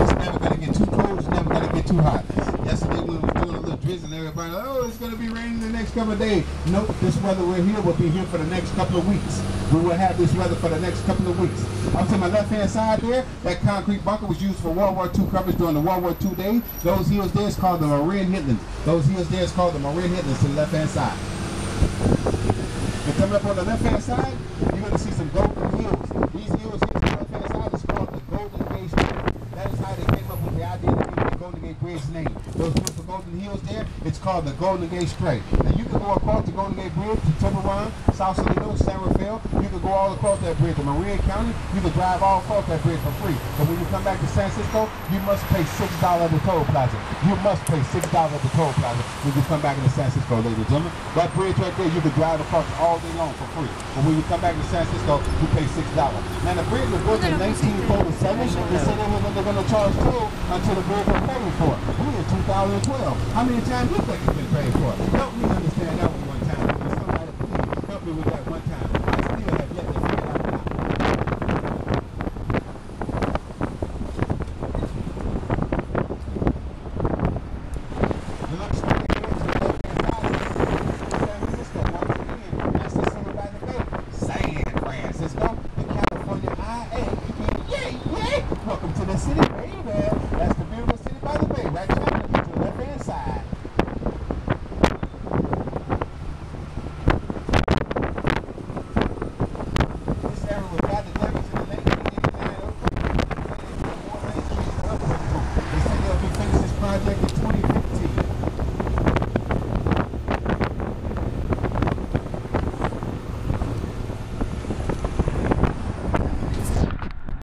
It's never going to get too cold. It's never going to get too hot. Yesterday when we were doing a little drizzle, everybody, oh, it's going to be raining the next couple of days. Nope, this weather we're here will be here for the next couple of weeks. We will have this weather for the next couple of weeks. Up to my left-hand side there, that concrete bunker was used for World War II coverage during the World War II days. Those hills there is called the Marin Highlands. Those hills there is called the Marin Highlands to the left-hand side. And coming up on the left-hand side, you're going to see some golden hills. These hills here on the left-hand side is called the Golden Gate Strait. That is how they came up with the idea to give the Golden Gate Bridge name. Those beautiful golden hills there, it's called the Golden Gate Strait. Now you can go across the Golden Gate Bridge to Tiburon, South Salino, San Rafael. You can go all across that bridge to Marin County. You can drive all across that bridge for free. But when you come back to San Francisco, you must pay $6 at the toll plaza. You must pay $6 at the toll plaza when you come back into San Francisco, ladies and gentlemen. That bridge right there, you can drive across all day long for free. But when you come back to San Francisco, you pay $6. Now the bridge was built in 1947. They said they're going to charge toll until the bridge was paid for. We in 2012. How many times do you think it's been paid for? Help me understand that one time. Somebody please help me with that one time. I still have yet to figure it out now. The look straight ahead to the left-hand side of San Francisco. Once again, that's the Silver by the Bay. San Francisco, the California IA. Yay, yay! Welcome to the city, baby.